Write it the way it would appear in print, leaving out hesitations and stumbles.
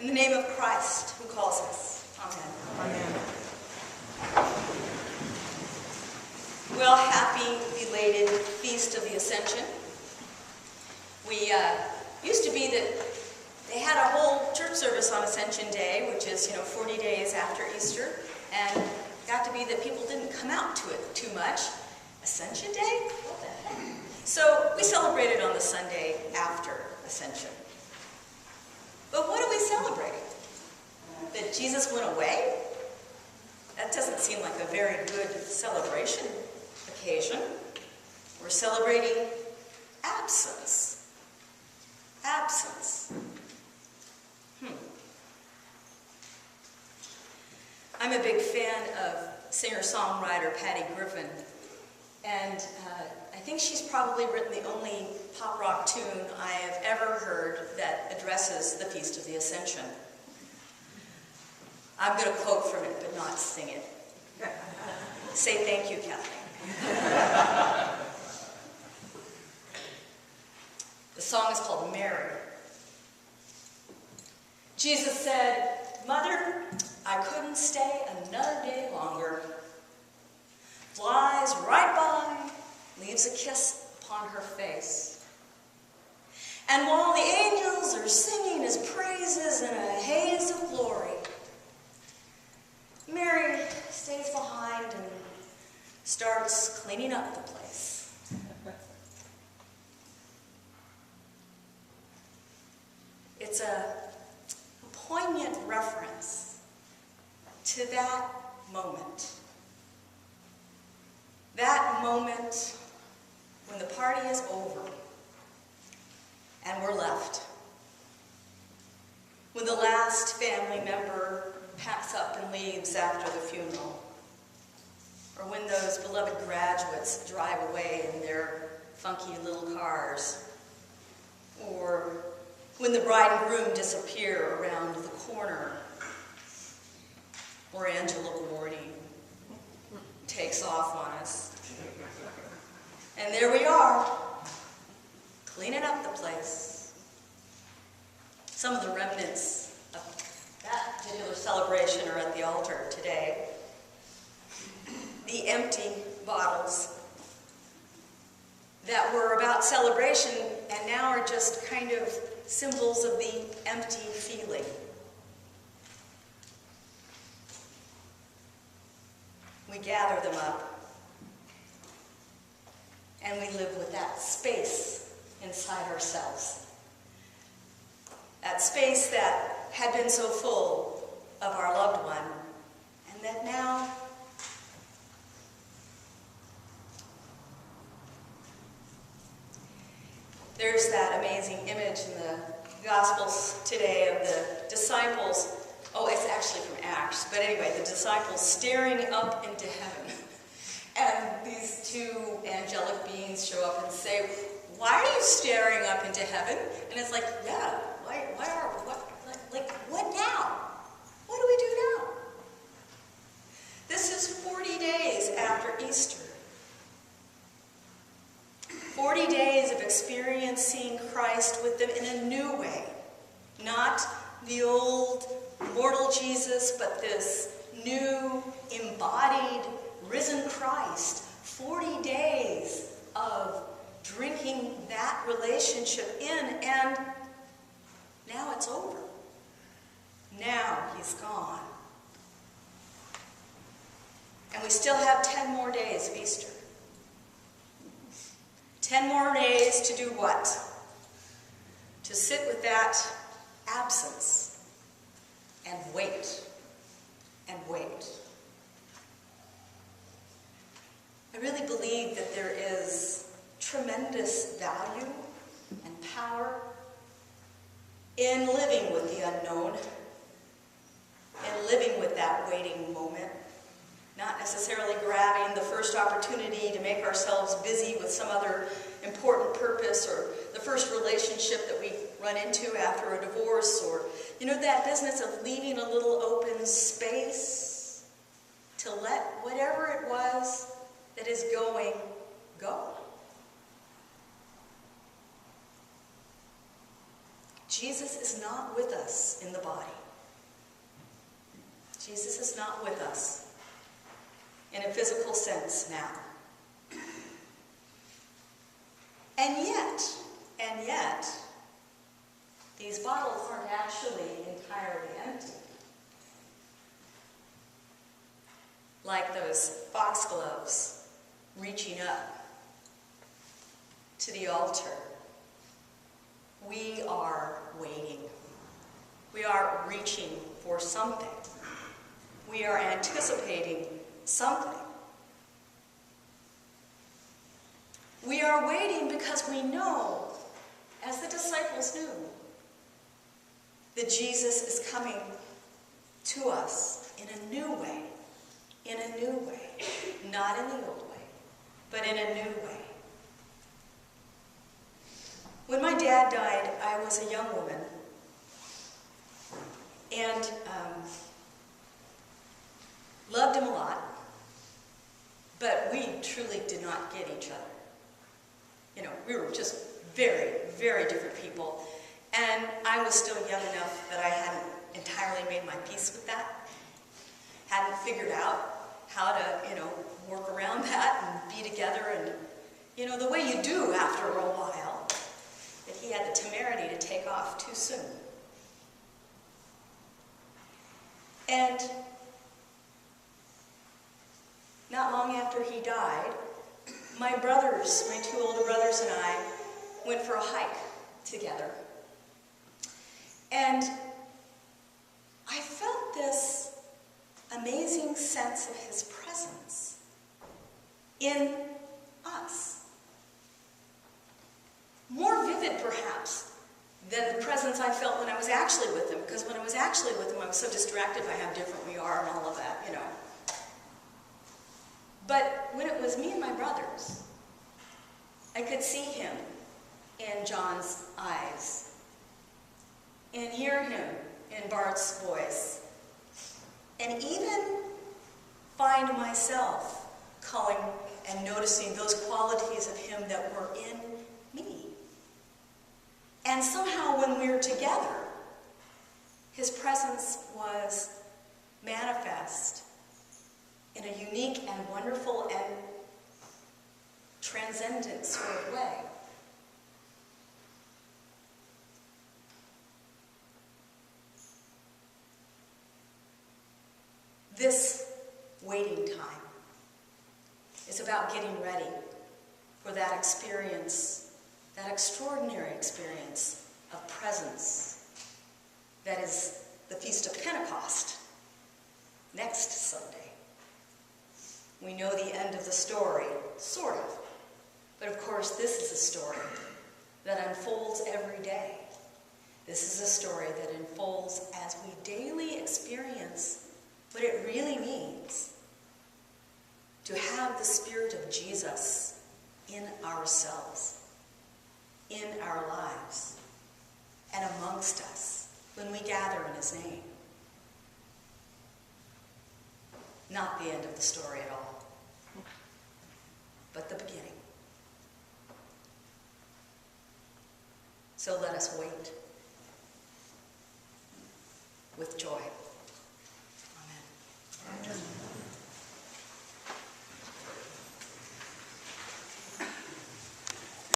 In the name of Christ, who calls us. Amen. Amen. Well, happy belated Feast of the Ascension. We used to be that they had a whole church service on Ascension Day, which is, 40 days after Easter, and got to be that people didn't come out to it too much. Ascension Day? What the heck? So we celebrated on the Sunday after Ascension. But what are we celebrating? That Jesus went away? That doesn't seem like a very good celebration occasion. We're celebrating absence. Absence. I'm a big fan of singer-songwriter Patty Griffin, and I think she's probably written the only pop rock tune I have ever heard that addresses the Feast of the Ascension. I'm going to quote from it, but not sing it. Say thank you, Kathleen. The song is called Mary. Jesus said, "Mother, I couldn't stay another day longer." Flies right by, leaves a kiss upon her face. And while the angels are singing his praises in a haze of glory, Mary stays behind and starts cleaning up the place. It's a poignant reference to that moment. That moment when the party is over and we're left. When the last family member packs up and leaves after the funeral. Or when those beloved graduates drive away in their funky little cars. Or when the bride and groom disappear around the corner. Or Angela Gordy takes off on us. And there we are, cleaning up the place. Some of the remnants of that particular celebration are at the altar today. The empty bottles that were about celebration and now are just kind of symbols of the empty feeling. We gather them up and we live with that space inside ourselves. That space that had been so full of our loved one, and that now there's that amazing image in the Gospels today of the disciples. Oh, it's actually from Acts, but anyway, the disciples staring up into heaven. And these two angelic beings show up and say, "Why are you staring up into heaven?" And it's like, yeah, what now? What do we do now? This is 40 days after Easter. 40 days of experiencing Christ with them in a new way. Not the old mortal Jesus, but this new, embodied, risen Christ. 40 days of drinking that relationship in, and now it's over. Now he's gone. And we still have 10 more days of Easter. 10 more days to do what? To sit with that absence and wait and wait. I really believe that there is tremendous value and power in living with the unknown and living with that waiting moment. Not necessarily grabbing the first opportunity to make ourselves busy with some other important purpose, or the first relationship that we run into after a divorce, or, that business of leaving a little open space to let whatever it was that is going go. Jesus is not with us in the body. Jesus is not with us in a physical sense now. And yet, these bottles aren't actually entirely empty. Like those foxgloves reaching up to the altar, we are waiting. We are reaching for something. We are anticipating something. We are waiting because we know, as the disciples knew, that Jesus is coming to us in a new way. In a new way. Not in the old way, but in a new way. When my dad died, I was a young woman. And loved him a lot. But we truly did not get each other. You know, we were just very, very different people. And I was still young enough that I hadn't entirely made my peace with that. Hadn't figured out how to, work around that and be together and, the way you do after a while. But he had the temerity to take off too soon. And not long after he died, my two older brothers and I went for a hike together. And I felt this amazing sense of his presence in us. More vivid, perhaps, than the presence I felt when I was actually with him, because when I was actually with him, I was so distracted by how different we are and all of that, But when it was me and my brothers, I could see him in John's eyes and hear him in Bart's voice, and even find myself calling and noticing those qualities of him that were in me. And somehow when we were together, his presence was manifest in a unique and wonderful and transcendent sort of way. This waiting time is about getting ready for that experience, that extraordinary experience of presence that is the Feast of Pentecost next Sunday. We know the end of the story, sort of. But of course, this is a story that unfolds every day. This is a story that unfolds as we daily experience what it really means to have the Spirit of Jesus in ourselves, in our lives, and amongst us when we gather in his name. Not the end of the story at all, but the beginning. So let us wait with joy.